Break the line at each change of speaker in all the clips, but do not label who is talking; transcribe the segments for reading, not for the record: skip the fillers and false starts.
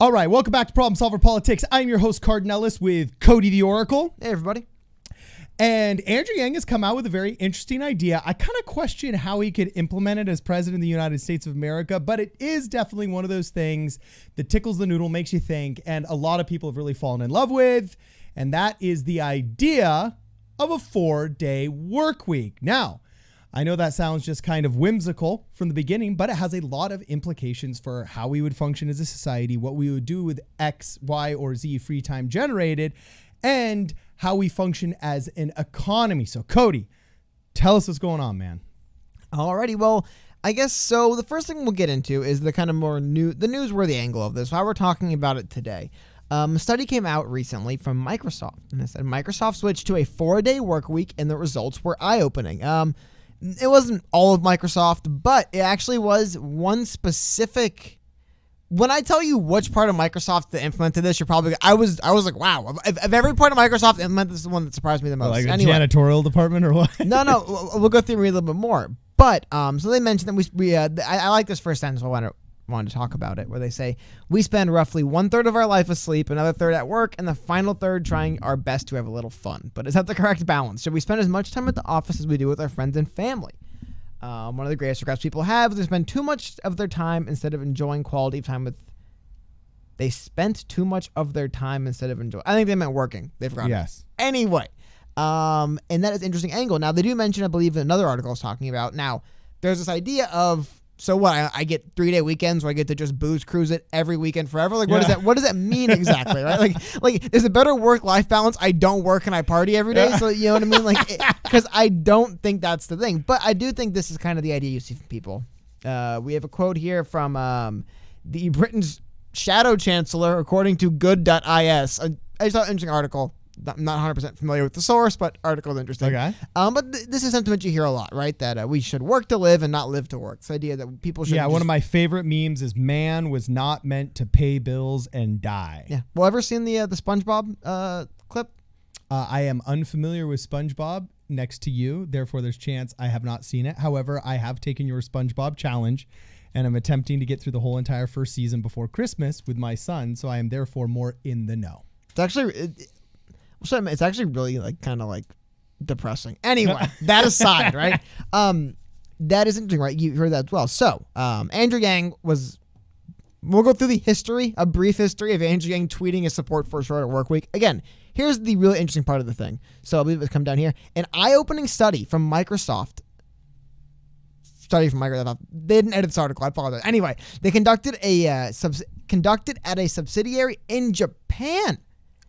All right, welcome back to Problem Solver Politics. I'm your host, Cardinellis, with Cody the Oracle.
Hey, everybody.
And Andrew Yang has come out with a very interesting idea. I kind of question how he could implement it as president of the United States of America, but it is definitely one of those things that tickles the noodle, makes you think, and a lot of people have really fallen in love with, and that is the idea of a 4-day work week. Now, I know that sounds just kind of whimsical from the beginning, but it has a lot of implications for how we would function as a society, what we would do with X, Y, or Z free time generated, and how we function as an economy. So, Cody, tell us what's going on, man.
Alrighty, well, I guess so. The first thing we'll get into is the kind of more the newsworthy angle of this, how we're talking about it today. A study came out recently from Microsoft, and it said Microsoft switched to a 4-day work week, and the results were eye-opening. It wasn't all of Microsoft, but it actually was one specific. When I tell you which part of Microsoft that implemented this, you're probably. I was like, wow. If every part of Microsoft implemented, this is the one that surprised me the most.
Like a
anyway,
janitorial department or what?
No. We'll go through and read a little bit more. But so they mentioned that I like this first sentence. I wanted to talk about it, where they say we spend roughly 1/3 of our life asleep, another third at work, and the final third trying our best to have a little fun. But is that the correct balance? Should we spend as much time at the office as we do with our friends and family? One of the greatest regrets people have is they spend too much of their time instead of enjoying quality time with. They spent too much of their time instead of enjoying. I think they meant working. They forgot.
Yes.
Anyway, and that is an interesting angle. Now they do mention, I believe, in another article I was talking about. Now there's this idea of. So what? I get 3-day weekends where I get to just booze cruise it every weekend forever. Like, what does that mean exactly? Right? Like, there's a better work-life balance. I don't work and I party every day. So you know what I mean? Like, because I don't think that's the thing. But I do think this is kind of the idea you see from people. We have a quote here from the Britain's Shadow Chancellor, according to Good.is. I saw an interesting article. I'm not 100% familiar with the source, but article is interesting.
Okay.
But this is sentiment you hear a lot, right? That we should work to live and not live to work. This idea that people should.
Yeah, one of my favorite memes is man was not meant to pay bills and die.
Yeah. Well, ever seen the SpongeBob clip?
I am unfamiliar with SpongeBob next to you. Therefore, there's chance I have not seen it. However, I have taken your SpongeBob challenge, and I'm attempting to get through the whole entire first season before Christmas with my son. So I am therefore more in the know.
It's actually. It's actually really kind of depressing. Anyway, that aside, right? That is interesting, right? You heard that as well. So, Andrew Yang was. We'll go through a brief history of Andrew Yang tweeting his support for a shorter work week. Again, here's the really interesting part of the thing. So I believe it's come down here. An eye-opening study from Microsoft. They didn't edit this article. I apologize. Anyway, they conducted at a subsidiary in Japan.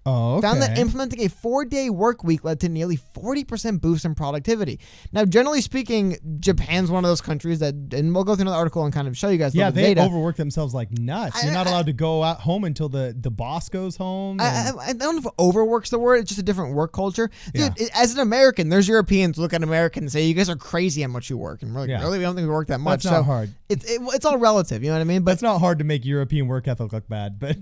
Oh, okay.
Found that implementing a 4-day work week led to nearly 40% boost in productivity. Now, generally speaking, Japan's one of those countries that, and we'll go through another article and kind of show you guys.
Yeah,
the
they
data.
overwork themselves like nuts. You're not allowed to go out home until the boss goes home.
I don't know if overwork's the word. It's just a different work culture. Dude,
Yeah.
As an American, there's Europeans look at Americans and say, you guys are crazy how much you work. And we're like,
Yeah.
really? We don't think we work that much.
That's not hard.
It's all relative. You know what I mean? But
it's not hard to make European work ethic look bad, but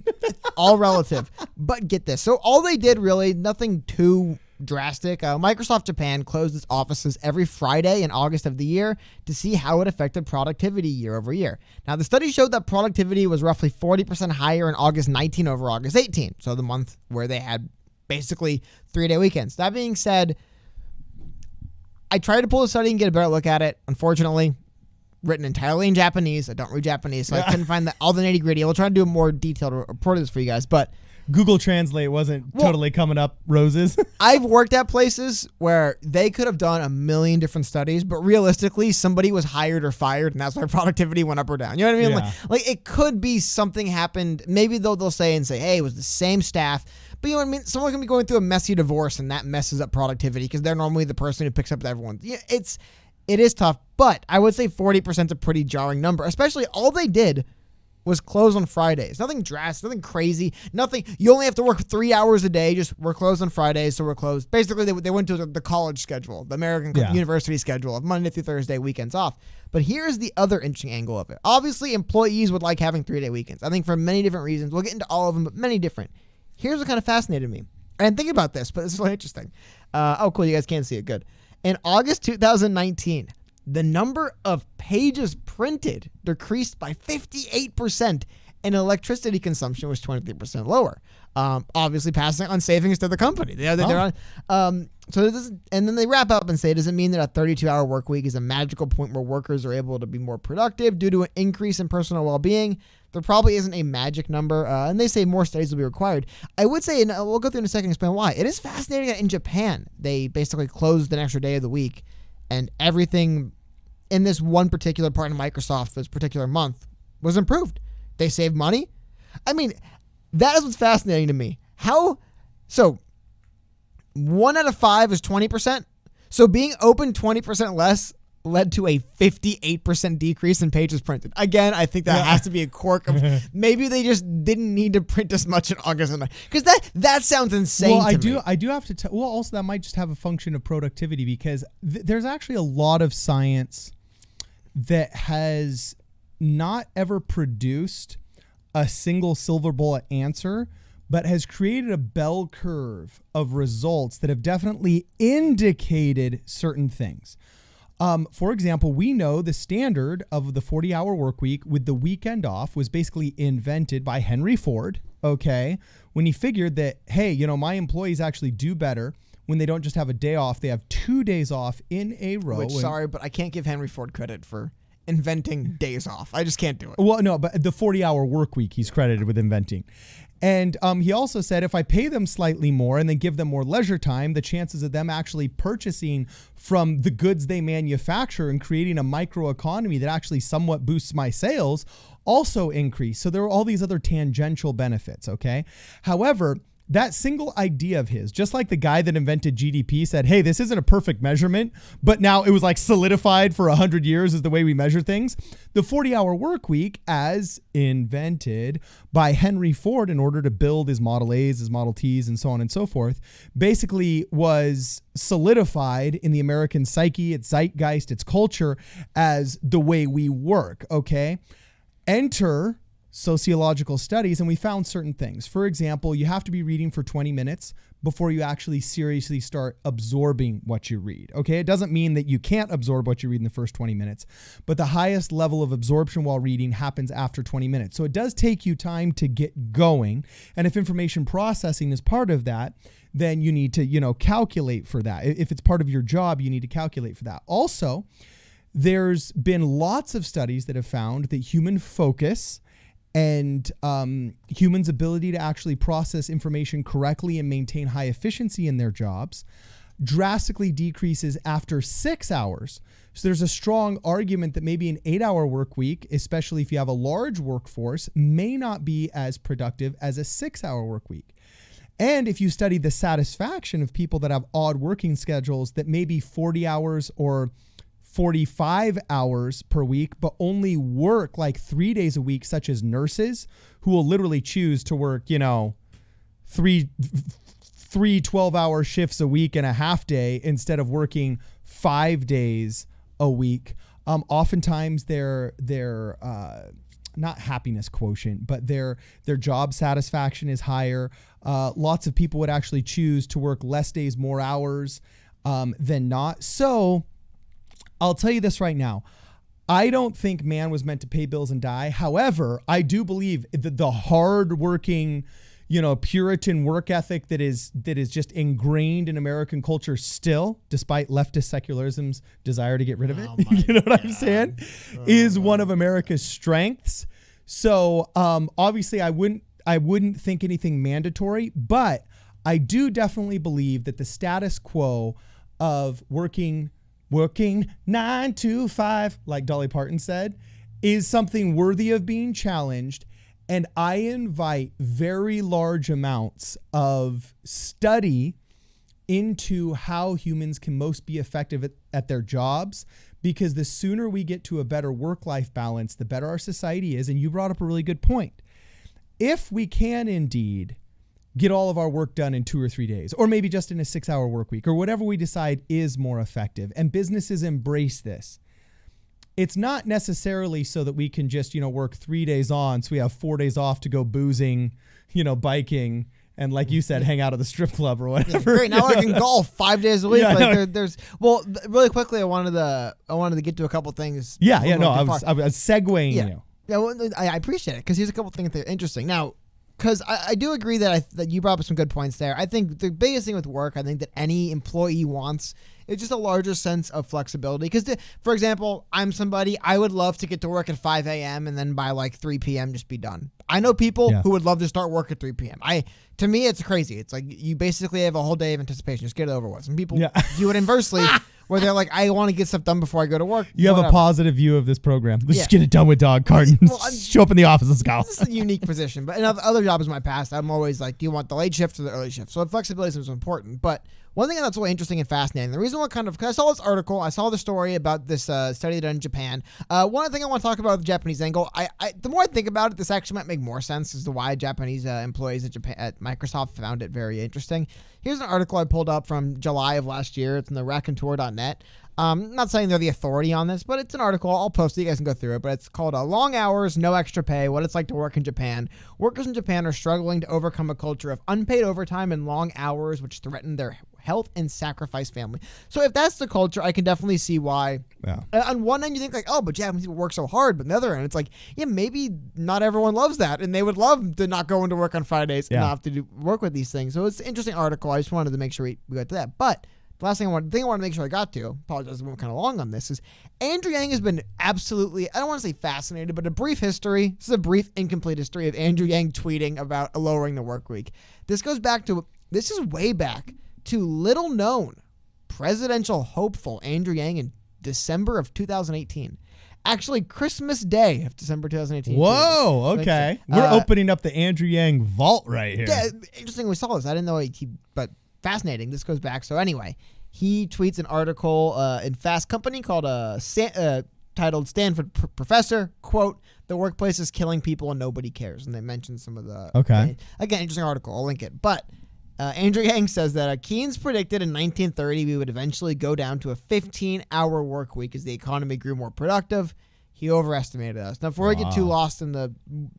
all relative. But get this. So all they did really, nothing too drastic. Microsoft Japan closed its offices every Friday in August of the year to see how it affected productivity year over year. Now, the study showed that productivity was roughly 40% higher in August 19 over August 18. So the month where they had basically 3-day weekends. That being said, I tried to pull the study and get a better look at it. Unfortunately, written entirely in Japanese. I don't read Japanese, so I couldn't find all the nitty gritty. We'll try to do a more detailed report of this for you guys, but
Google Translate wasn't totally coming up roses.
I've worked at places where they could have done a million different studies, but realistically, somebody was hired or fired, and that's why productivity went up or down. You know what I mean?
Yeah.
Like it could be something happened. Maybe they'll say, hey, it was the same staff. But you know what I mean? Someone can be going through a messy divorce, and that messes up productivity because they're normally the person who picks up everyone. Yeah, it is tough, but I would say 40% is a pretty jarring number, especially all they did was close on Fridays. Nothing drastic, nothing crazy, nothing. You only have to work 3 hours a day. Just we're closed on Fridays, so we're closed. Basically, they went to the college schedule, the American university schedule of Monday through Thursday, weekends off. But here's the other interesting angle of it. Obviously, employees would like having 3-day weekends. I think for many different reasons. We'll get into all of them, but many different. Here's what kind of fascinated me. I didn't think about this, but it's really interesting. Oh, cool. You guys can't see it. Good. In August 2019, the number of pages printed decreased by 58%, and electricity consumption was 23% lower. Obviously passing on savings to the company. They're on, so this is, and then they wrap up and say, does it mean that a 32-hour work week is a magical point where workers are able to be more productive due to an increase in personal well-being? There probably isn't a magic number, and they say more studies will be required. I would say, and we'll go through in a second and explain why. It is fascinating that in Japan, they basically closed an extra day of the week, and everything in this one particular part of Microsoft this particular month was improved. They saved money. I mean, that is what's fascinating to me. So 1 out of 5 is 20%. So being open 20% less led to a 58% decrease in pages printed. Again, I think that has to be a quirk of maybe they just didn't need to print as much in August and because that sounds insane.
Well,
to me.
I do have to tell. Well, also that might just have a function of productivity because there's actually a lot of science that has not ever produced a single silver bullet answer, but has created a bell curve of results that have definitely indicated certain things. For example, we know the standard of the 40-hour work week with the weekend off was basically invented by Henry Ford, okay? When he figured that, hey, my employees actually do better when they don't just have a day off, they have 2 days off in a row.
Sorry, but I can't give Henry Ford credit for inventing days off. I just can't do it.
Well, no, but the 40-hour work week he's credited with inventing. And he also said if I pay them slightly more and then give them more leisure time, the chances of them actually purchasing from the goods they manufacture and creating a microeconomy that actually somewhat boosts my sales also increase. So there are all these other tangential benefits, okay? However, that single idea of his, just like the guy that invented GDP said, hey, this isn't a perfect measurement, but now it was like solidified for 100 years is the way we measure things. The 40-hour work week, as invented by Henry Ford in order to build his Model A's, his Model T's, and so on and so forth, basically was solidified in the American psyche, its zeitgeist, its culture as the way we work, okay? Enter sociological studies, and we found certain things. For example, you have to be reading for 20 minutes before you actually seriously start absorbing what you read. Okay, it doesn't mean that you can't absorb what you read in the first 20 minutes, but the highest level of absorption while reading happens after 20 minutes. So it does take you time to get going. And if information processing is part of that, then you need to, calculate for that. If it's part of your job, you need to calculate for that. Also, there's been lots of studies that have found that human focus and humans' ability to actually process information correctly and maintain high efficiency in their jobs drastically decreases after 6 hours. So there's a strong argument that maybe an 8-hour work week, especially if you have a large workforce, may not be as productive as a 6-hour work week. And if you study the satisfaction of people that have odd working schedules that may be 40 hours or 45 hours per week, but only work like 3 days a week, such as nurses who will literally choose to work, three 12-hour shifts a week and a half day instead of working 5 days a week. Oftentimes their not happiness quotient, but their job satisfaction is higher. Lots of people would actually choose to work less days, more hours than not. So I'll tell you this right now. I don't think man was meant to pay bills and die. However, I do believe that the hardworking, Puritan work ethic that is just ingrained in American culture still, despite leftist secularism's desire to get rid of it, you know what I'm saying, is one of America's strengths. So obviously I wouldn't think anything mandatory, but I do definitely believe that the status quo of working 9 to 5, like Dolly Parton said, is something worthy of being challenged. And I invite very large amounts of study into how humans can most be effective at their jobs, because the sooner we get to a better work-life balance, the better our society is. And you brought up a really good point. If we can indeed get all of our work done in 2 or 3 days, or maybe just in a 6-hour work week, or whatever we decide is more effective, and businesses embrace this, it's not necessarily so that we can just, work 3 days on so we have 4 days off to go boozing, biking, and like you said, hang out at the strip club or whatever.
Yeah, great. Now I can golf 5 days a week.
Yeah,
really quickly, I wanted to get to a couple things.
I was segueing you.
Yeah, well, I appreciate it because here's a couple things that are interesting. Now, because I do agree that you brought up some good points there. I think the biggest thing with work, I think that any employee wants is just a larger sense of flexibility. Because, for example, I'm somebody, I would love to get to work at 5 a.m. and then by like 3 p.m. just be done. I know people who would love to start work at 3 p.m. To me, it's crazy. It's like you basically have a whole day of anticipation. Just get it over with. Some people do it inversely, where they're like, I want to get stuff done before I go to work.
You have a positive view of this program. Let's just get it done with, dog. Carton. Show up in the office. Let's go.
This is a unique position. But in other jobs in my past, I'm always like, do you want the late shift or the early shift? So flexibility is important. But one thing that's really interesting and fascinating, the reason why because I saw this article, I saw the story about this study done in Japan. One thing I want to talk about with the Japanese angle, the more I think about it, this actually might make more sense as to why Japanese employees at Microsoft found it very interesting. Here's an article I pulled up from July of last year. It's in the raconteur.net. I'm not saying they're the authority on this, but it's an article. I'll post it. You guys can go through it. But it's called Long Hours, No Extra Pay, What It's Like to Work in Japan. Workers in Japan are struggling to overcome a culture of unpaid overtime and long hours, which threaten their health and sacrifice family. So if that's the culture, I can definitely see why. Yeah. On one end, you think like, oh, but Japanese people work so hard. But on the other end, it's like, yeah, maybe not everyone loves that. And they would love to not go into work on Fridays and not have to work with these things. So it's an interesting article. I just wanted to make sure we got to that. But the last thing I want to make sure I got to, apologize, I went kind of long on this, is Andrew Yang has been absolutely, I don't want to say fascinated, but a brief history. This is a brief, incomplete history of Andrew Yang tweeting about lowering the work week. This is way back to little known presidential hopeful Andrew Yang in December of 2018. Actually, Christmas Day of December 2018.
Whoa, okay. We're opening up the Andrew Yang vault right here.
Yeah, interesting we saw this. I didn't know but fascinating. This goes back. So anyway, he tweets an article in Fast Company called titled Stanford Professor, quote, "The workplace is killing people and nobody cares." And they mentioned some of the...
Okay.
Again, interesting article. I'll link it. But Andrew Yang says that Keynes predicted in 1930 we would eventually go down to a 15-hour work week as the economy grew more productive. He overestimated us. Now, before I get too lost in the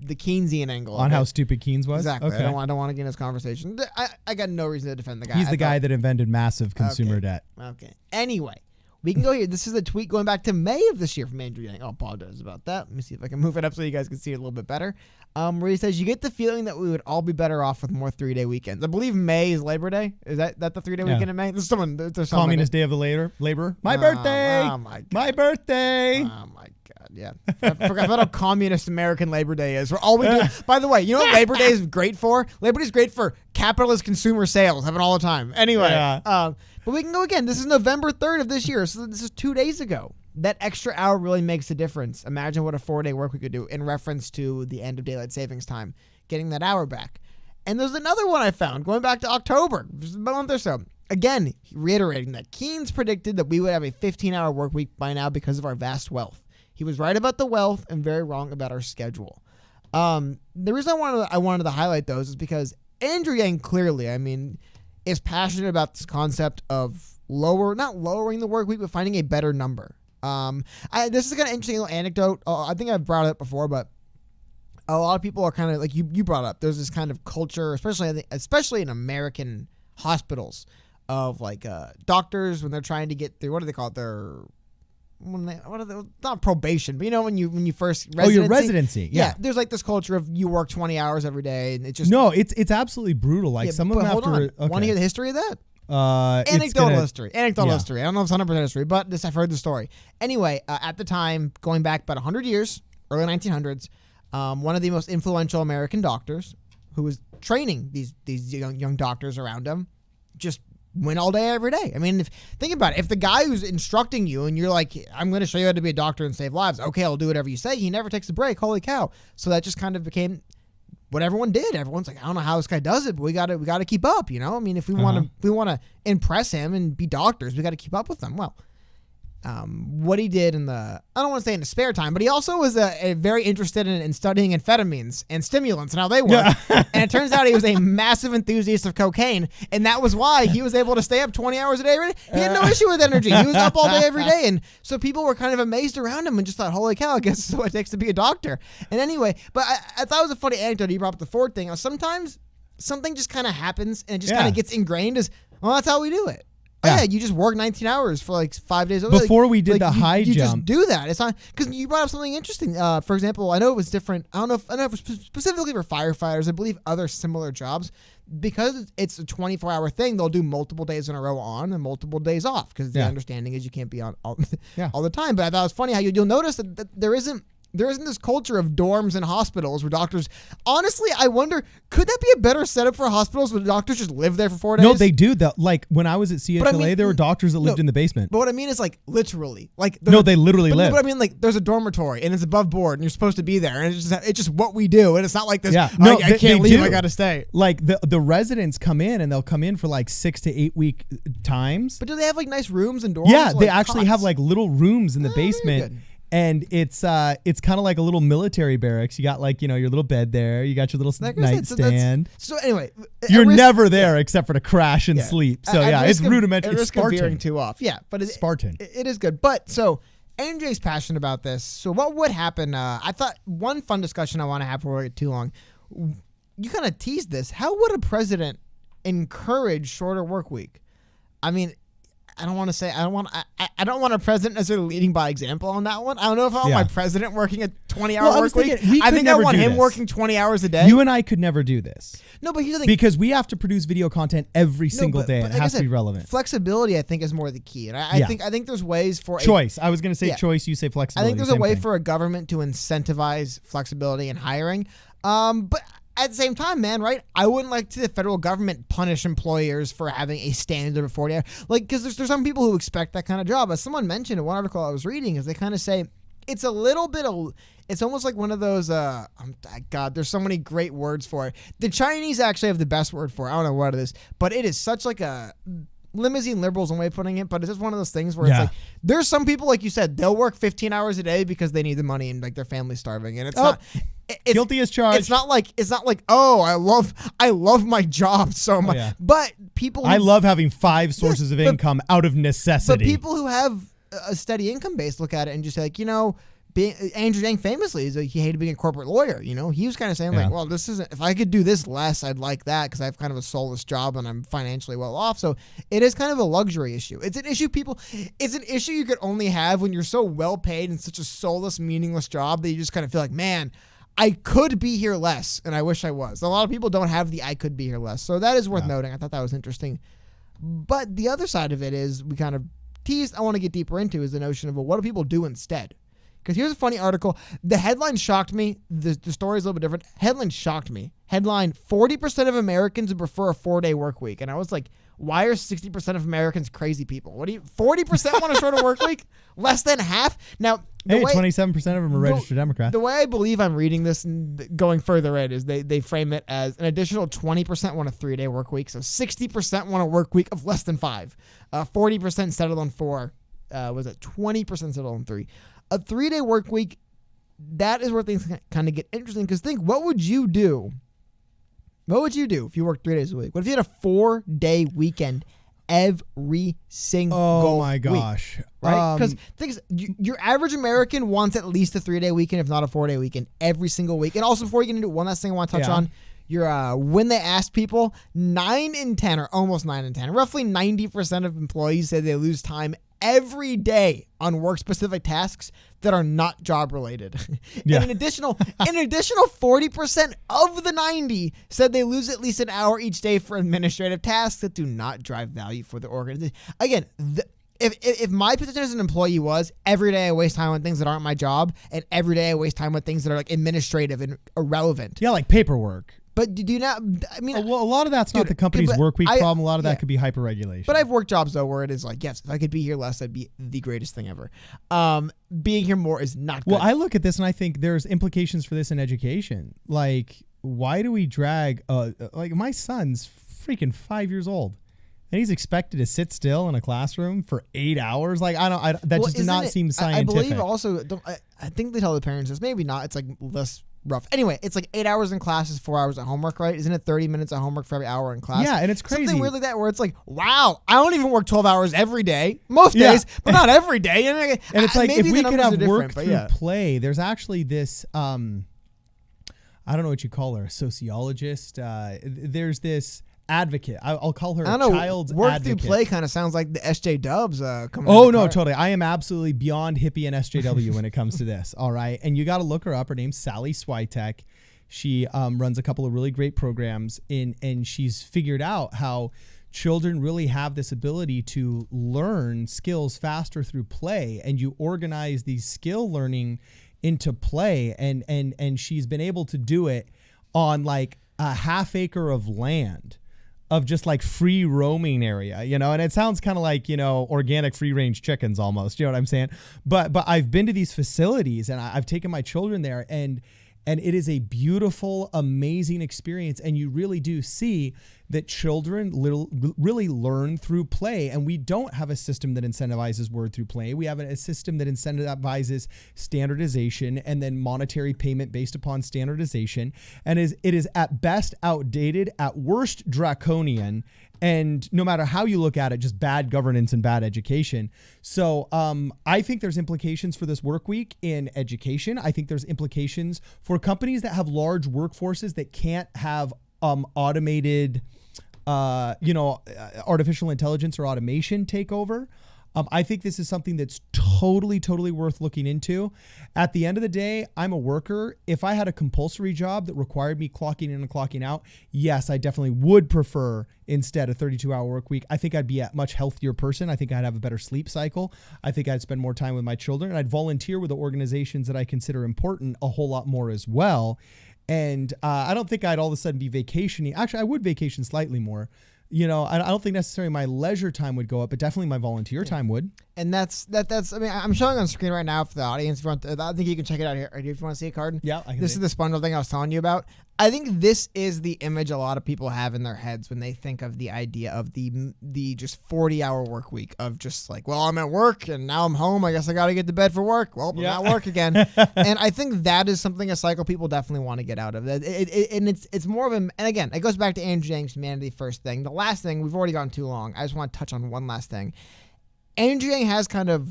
Keynesian angle
on how stupid Keynes was,
exactly. Okay. I don't want to get in this conversation. I got no reason to defend the guy.
He's the guy that invented massive consumer debt.
Okay. Anyway, we can go here. This is a tweet going back to May of this year from Andrew Yang. I'll apologize about that. Let me see if I can move it up so you guys can see it a little bit better. Where he says, "You get the feeling that we would all be better off with more 3-day weekends." I believe May is Labor Day. Is that the 3-day weekend in May? There's someone.
Communist Day of the Labor. My birthday.
Oh my God.
My birthday.
Oh my God. Yeah. I forgot how communist American Labor Day is. We're all we do. By the way, you know what Labor Day is great for? Labor Day is great for capitalist consumer sales. Happen all the time. Anyway. Yeah. But we can go again. This is November 3rd of this year. So this is 2 days ago. That extra hour really makes a difference. Imagine what a 4-day work we could do in reference to the end of daylight savings time, getting that hour back. And there's another one I found going back to October, just a month or so. Again, reiterating that Keynes predicted that we would have a 15-hour work week by now because of our vast wealth. He was right about the wealth and very wrong about our schedule. The reason I wanted to highlight those is because Andrew Yang clearly, is passionate about this concept of not lowering the work week, but finding a better number. This is kind of interesting little anecdote. I think I've brought it up before, but a lot of people are kind of like you brought up. There's this kind of culture, especially in American hospitals, of like doctors when they're trying to get through, what do they call it? Not probation, but when you first residency.
Your residency. Yeah.
There's like this culture of you work 20 hours every day, and it's just
it's absolutely brutal. Like some of them have to.
Want to hear the history of that? Anecdotal history. I don't know if it's 100% history, but I've heard the story. Anyway, at the time, going back about 100 years, early 1900s, one of the most influential American doctors who was training these young doctors around him just went all day every day. Think about it. If the guy who's instructing you and you're like, I'm going to show you how to be a doctor and save lives. Okay, I'll do whatever you say. He never takes a break. Holy cow. So that just kind of became what everyone did. Everyone's like, I don't know how this guy does it, but we got to keep up, If we want to impress him and be doctors, we got to keep up with them. Well, what he did I don't want to say in his spare time, but he also was very interested in studying amphetamines and stimulants and how they work. Yeah. And it turns out he was a massive enthusiast of cocaine, and that was why he was able to stay up 20 hours a day every day. He had no issue with energy. He was up all day every day, and so people were kind of amazed around him and just thought, holy cow, I guess this is what it takes to be a doctor. And anyway, but I thought it was a funny anecdote. He brought up the Ford thing. Sometimes something just kind of happens and it just kind of gets ingrained as, well, that's how we do it. Oh,
Yeah.
yeah, you just work 19 hours for like 5 days a week.
Before we did the high
you
jump.
just do that. It's not because you brought up something interesting. For example, I know it was different. I don't know if it was specifically for firefighters. I believe other similar jobs, because it's a 24-hour thing. They'll do multiple days in a row on and multiple days off, because the understanding is you can't be on all the time. But I thought it was funny how you'll notice that there isn't this culture of dorms and hospitals where doctors. Honestly, I wonder, could that be a better setup for hospitals where doctors just live there for 4 days?
No, they do that. Like when I was at CHLA, there were doctors that lived in the basement.
But what I mean is, like, literally, like
they literally live.
But I mean, like, there's a dormitory and it's above board and you're supposed to be there, and it's just what we do, and it's not like this.
Yeah,
I can't leave.
do.
I got to stay.
Like the residents come in and they'll come in for like 6 to 8 week times.
But do they have like nice rooms and dorms?
Yeah, they
like,
actually have like little rooms in the
very
basement.
good.
And it's kind of like a little military barracks. You got like, your little bed there. You got your little
Like I said,
nightstand.
So anyway,
You're never there except for to crash and sleep. So
at
it's
risk of-
rudimentary.
At
It's
risk of veering
Spartan.
too off. Yeah, but
Spartan.
It is good. But so NJ's passionate about this. So what would happen? I thought one fun discussion I want to have before we get too long. You kind of teased this. How would a president encourage shorter work week? I mean, I don't want to say I don't want a president necessarily leading by example on that one. I don't know if I want my president working a 20-hour work week. I think I want him working 20 hours a day.
You and I could never do this.
No, but here's the thing.
Because we have to produce video content every single day.
But
It
like
has
I
to be
said,
relevant.
Flexibility, I think, is more the key. And I think there's ways for
Choice. I was going to say
Yeah.
choice. You say
I
flexibility.
think there's a
Same
way
thing.
for a government to incentivize flexibility in hiring. But at the same time, man, right? I wouldn't like to see the federal government punish employers for having a standard of 40 hours. Like, because there's some people who expect that kind of job. As someone mentioned in one article I was reading, is they kind of say it's a little bit of, it's almost like one of those, God, there's so many great words for it. The Chinese actually have the best word for it. I don't know what it is, but it is such like a limousine liberals, one way of putting it, but it's just one of those things where it's like, there's some people, like you said, they'll work 15 hours a day because they need the money and like their family's starving, and it's not
guilty as charged.
It's not like oh, I love my job so much.
Yeah.
But people
I love having 5 sources of income out of
but
necessity.
people who have a steady income base look at it and just say, like, being Andrew Yang famously is he hated being a corporate lawyer. He was kind of saying like, well, this isn't, if I could do this less, I'd like that because I have kind of a soulless job and I'm financially well off. So it is kind of a luxury issue. It's an issue you could only have when you're so well paid in such a soulless, meaningless job that you just kind of feel like, man, I could be here less, and I wish I was. A lot of people don't have the I could be here less. So that is worth noting. I thought that was interesting. But the other side of it is we kind of teased, I want to get deeper into, is the notion of, well, what do people do instead? Because here's a funny article. The headline shocked me. The story is a little bit different. Headline shocked me. Headline, 40% of Americans would prefer a 4-day work week. And I was like, why are 60% of Americans crazy people? 40% want a shorter work week? Less than half? Now,
27% of them are registered Democrats.
The way I believe I'm reading this and going further in is they frame it as an additional 20% want a 3-day work week. So 60% want a work week of less than 5. 40% settled on 4. Was it 20% settled on 3? A 3-day work week, that is where things kind of get interesting. Because think, what would you do? What would you do if you worked 3 days a week? What if you had a 4-day weekend every single
my gosh.
week? Right? Because your average American wants at least a 3-day weekend, if not a 4-day weekend, every single week. And also, before you get into one last thing I want to touch on, when they ask people, 9 in 10, or almost 9 in 10, roughly 90% of employees say they lose time every day on work-specific tasks that are not job-related. And an additional 40% of the 90 said they lose at least an hour each day for administrative tasks that do not drive value for the organization. Again, if my position as an employee was every day I waste time on things that aren't my job, and every day I waste time on things that are like administrative and irrelevant.
Yeah, like paperwork.
But do you not? I mean,
well, a lot of that's not the company's work week problem. A lot of that could be hyper-regulation.
But I've worked jobs though where it is like, yes, if I could be here less, that'd be the greatest thing ever. Being here more is not good.
Well, I look at this and I think there's implications for this in education. Like, why do we drag? Like, my son's freaking 5 years old, and he's expected to sit still in a classroom for 8 hours. Like, that just does not seem scientific.
I believe also, I think they tell the parents this. Maybe not. It's like less rough. Anyway, it's like 8 hours in class is 4 hours at homework, right? Isn't it 30 minutes of homework for every hour in class?
Yeah, and it's crazy.
Something weird like that where it's like, wow, I don't even work 12 hours every day. Most days, but not every day. And
it's like, if we could have work
through
through play, there's actually this, I don't know what you call her, a sociologist. There's this advocate. I'll call her
I
a
don't know.
child's
Work
advocate.
through play kind of sounds like the SJ Dubs coming.
Oh,
in the
no,
car.
totally. I am absolutely beyond hippie and SJW when it comes to this. All right. And you got to look her up. Her name's Sally Switek. She runs a couple of really great programs and she's figured out how children really have this ability to learn skills faster through play. And you organize these skill learning into play. And she's been able to do it on like a half acre of land of just like free roaming area, you know, and it sounds kind of like, you know, organic free range chickens almost, you know what I'm saying? But I've been to these facilities and I've taken my children there and it is a beautiful, amazing experience. And you really do see that children really learn through play. And we don't have a system that incentivizes word through play. We have a system that incentivizes standardization and then monetary payment based upon standardization. And it is at best outdated, at worst draconian, and no matter how you look at it, just bad governance and bad education. So I think there's implications for this work week in education. I think there's implications for companies that have large workforces that can't have automated, artificial intelligence or automation take over. I think this is something that's totally worth looking into. At the end of the day, I'm a worker. If I had a compulsory job that required me clocking in and clocking out, yes, I definitely would prefer instead a 32-hour work week. I think I'd be a much healthier person. I think I'd have a better sleep cycle. I think I'd spend more time with my children. And I'd volunteer with the organizations that I consider important a whole lot more as well. And I don't think I'd all of a sudden be vacationing. Actually, I would vacation slightly more. You know, I don't think necessarily my leisure time would go up, but definitely my volunteer time would.
And that's, I mean, I'm showing on screen right now for the audience. If you want, I think you can check it out here. If you want to see a card.
Yeah, I can
This
see
is the spindle thing I was telling you about. I think this is the image a lot of people have in their heads when they think of the idea of the just 40-hour work week of just like, well, I'm at work and now I'm home. I guess I got to get to bed for work. Well, I'm at work again. And I think that is something, a cycle people definitely want to get out of. And it's more of a, and again, it goes back to Andrew Yang's Humanity First thing. The last thing, we've already gone too long. I just want to touch on one last thing. Andrew Yang has kind of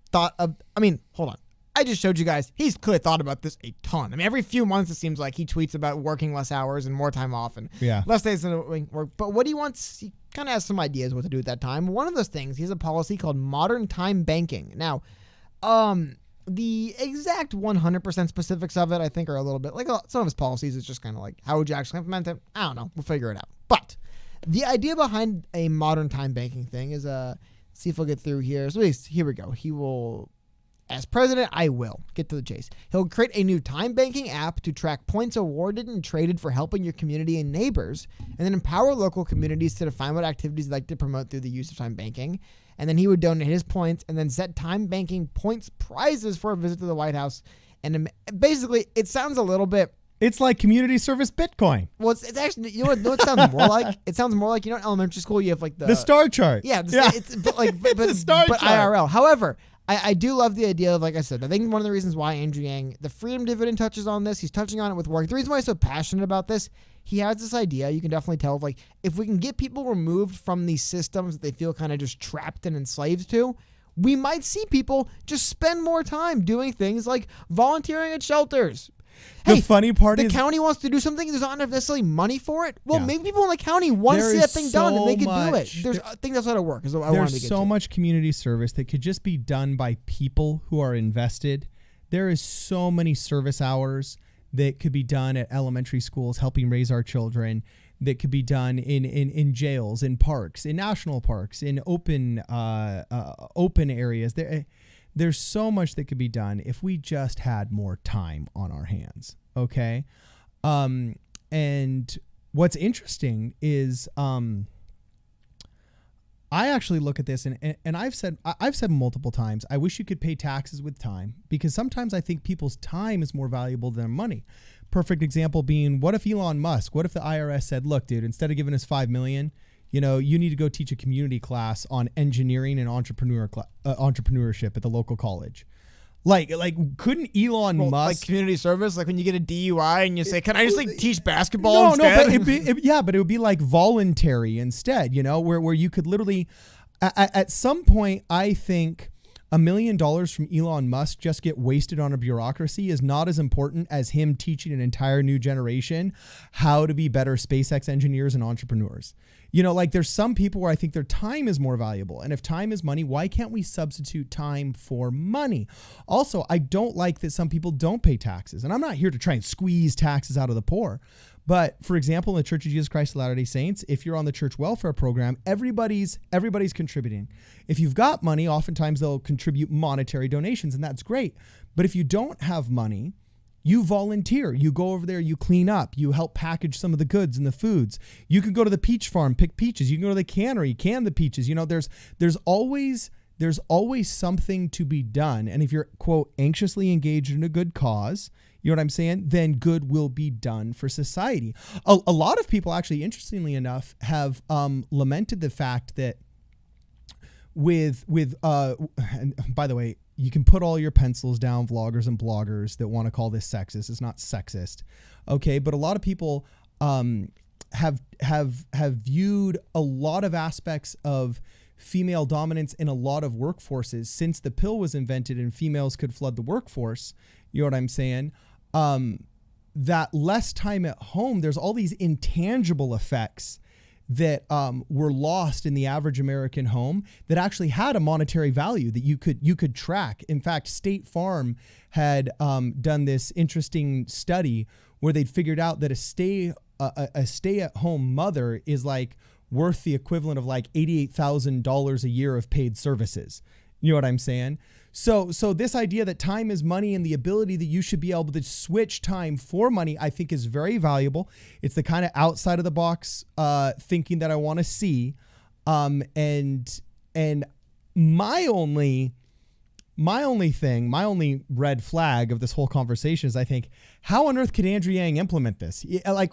thought of, I mean, hold on. I just showed you guys, he's clearly thought about this a ton. I mean, every few months it seems like he tweets about working less hours and more time off and less days in work. But what he wants, he kind of has some ideas what to do at that time. One of those things, he has a policy called modern time banking. Now, the exact 100% specifics of it, I think, are a little bit, like some of his policies is just kind of like, how would you actually implement it? I don't know. We'll figure it out. But the idea behind a modern time banking thing is, see if we'll get through here. So here we go. He will, as president, I will get to the chase. He'll create a new time banking app to track points awarded and traded for helping your community and neighbors, and then empower local communities to define what activities they'd like to promote through the use of time banking. And then he would donate his points and then set time banking points prizes for a visit to the White House. And basically, it sounds a little bit,
it's like community service Bitcoin.
well, it's actually, you know what it sounds more like? It sounds more like, you know, in elementary school, you have like
The star chart.
Yeah, it's but like
It's a star
but
chart.
IRL. However, I do love the idea of, like I said, I think one of the reasons why Andrew Yang, the freedom dividend touches on this, he's touching on it with work. The reason why he's so passionate about this, he has this idea, you can definitely tell, of like, if we can get people removed from these systems that they feel kind of just trapped and enslaved to, we might see people just spend more time doing things like volunteering at shelters.
The funny part
the
is,
county wants to do something. There's not necessarily money for it. Well,
Yeah.
maybe people in the county want to
There
see
is
that thing done, and they
so
can do it.
much-
There's I think that's how to work. Is what I wanted to
there's
get
so
to.
much community service that could just be done by people who are invested. There is so many service hours that could be done at elementary schools helping raise our children, that could be done in jails, in parks, in national parks, in open areas. There's so much that could be done if we just had more time on our hands. Okay. And what's interesting is, I actually look at this and I've said multiple times, I wish you could pay taxes with time, because sometimes I think people's time is more valuable than their money. Perfect example being, what if Elon Musk, what if the IRS said, look, dude, instead of giving us $5 million, you know, you need to go teach a community class on engineering and entrepreneurship at the local college. Like, couldn't Elon Musk,
like community service, like when you get a DUI and you say, "Can I just like teach basketball instead?"
No, but it would be like voluntary instead. You know, where you could literally, at some point, I think $1 million from Elon Musk just get wasted on a bureaucracy is not as important as him teaching an entire new generation how to be better SpaceX engineers and entrepreneurs. You know, like there's some people where I think their time is more valuable. And if time is money, why can't we substitute time for money? Also, I don't like that some people don't pay taxes. And I'm not here to try and squeeze taxes out of the poor. But for example, in the Church of Jesus Christ of Latter-day Saints, if you're on the church welfare program, everybody's contributing. If you've got money, oftentimes they'll contribute monetary donations, and that's great. But if you don't have money, you volunteer. You go over there, you clean up, you help package some of the goods and the foods. You can go to the peach farm, pick peaches. You can go to the cannery, can the peaches. You know, there's always something to be done. And if you're, quote, anxiously engaged in a good cause, you know what I'm saying? Then good will be done for society. A lot of people actually, interestingly enough, have lamented the fact that and by the way, you can put all your pencils down, vloggers and bloggers that want to call this sexist. It's not sexist. Okay. But a lot of people have viewed a lot of aspects of female dominance in a lot of workforces since the pill was invented and females could flood the workforce. You know what I'm saying? That less time at home, there's all these intangible effects that were lost in the average American home that actually had a monetary value that you could track. In fact, State Farm had done this interesting study where they'd figured out that a stay-at-home mother is like worth the equivalent of like $88,000 a year of paid services. You know what I'm saying? So this idea that time is money and the ability that you should be able to switch time for money, I think is very valuable. It's the kind of outside of the box thinking that I want to see. And my only red flag of this whole conversation is I think, how on earth could Andrew Yang implement this? Like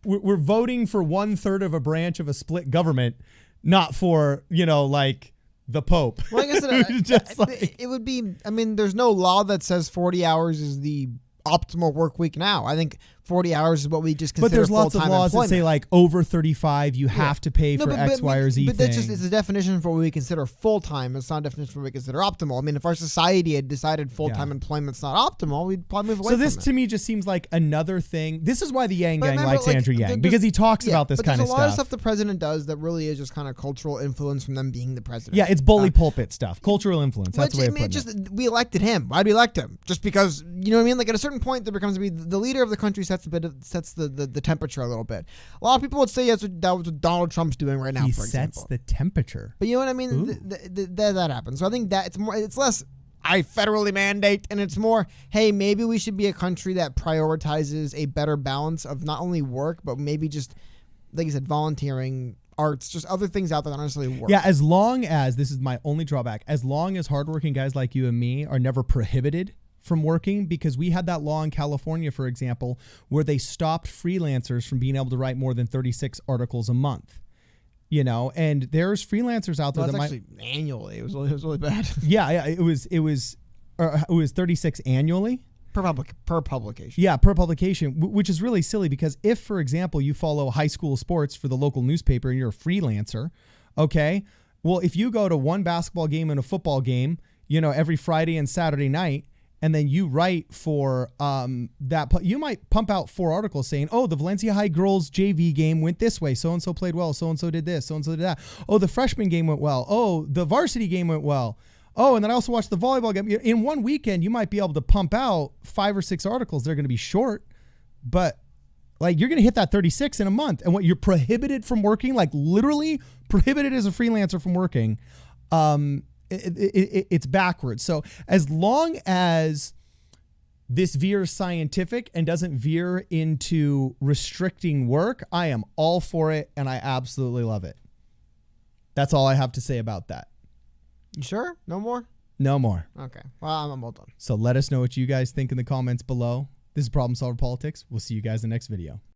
we're voting for 1/3 of a branch of a split government, not for, you know, like the Pope.
Well, I guess it would be, I mean, there's no law that says 40 hours is the optimal work week now. I think 40 hours is what we just consider full-time employment. But there's lots of laws that say like over 35, you have to pay for X, Y, or Z But that's just, it's a definition for what we consider full-time. It's not a definition for what we consider optimal. I mean, if our society had decided full-time employment's not optimal, we'd probably move away from it.
So this to me just seems like another thing. This is why the Yang Gang likes Andrew Yang, because he talks about this kind of stuff.
There's a lot of stuff the president does that really is just kind of cultural influence from them being the president.
Yeah, it's bully pulpit stuff. Cultural influence. That's the way of putting it.
We elected him. Why'd we elect him? Just because, you know what I mean? Like at a certain point, there becomes to be the leader of the country sets the temperature a little bit. A lot of people would say that was what Donald Trump's doing right now, for example. He sets
the temperature.
But you know what I mean? That happens. So I think that it's less I federally mandate, and it's more, hey, maybe we should be a country that prioritizes a better balance of not only work, but maybe just, like you said, volunteering, arts, just other things out there that don't necessarily work.
Yeah, as long as, this is my only drawback, as long as hardworking guys like you and me are never prohibited from working, because we had that law in California, for example, where they stopped freelancers from being able to write more than 36 articles a month. You know, and there's freelancers out there that
actually annually. It was really bad.
Yeah, it was 36 annually
per publication.
Yeah, per publication, which is really silly because if, for example, you follow high school sports for the local newspaper and you're a freelancer, okay, well, if you go to one basketball game and a football game, you know, every Friday and Saturday night, and then you write for you might pump out 4 articles saying, oh, the Valencia High girls JV game went this way. So-and-so played well. So-and-so did this. So-and-so did that. Oh, the freshman game went well. Oh, the varsity game went well. Oh, and then I also watched the volleyball game. In one weekend, you might be able to pump out 5 or 6 articles. They're going to be short, but like you're going to hit that 36 in a month. And what you're prohibited from working, like literally prohibited as a freelancer from working, it's backwards. So as long as this veers scientific and doesn't veer into restricting work, I am all for it, and I absolutely love it. That's all I have to say about that.
You sure? No more?
No more.
Okay. Well, I'm all done.
So let us know what you guys think in the comments below. This is Problem Solver Politics. We'll see you guys in the next video.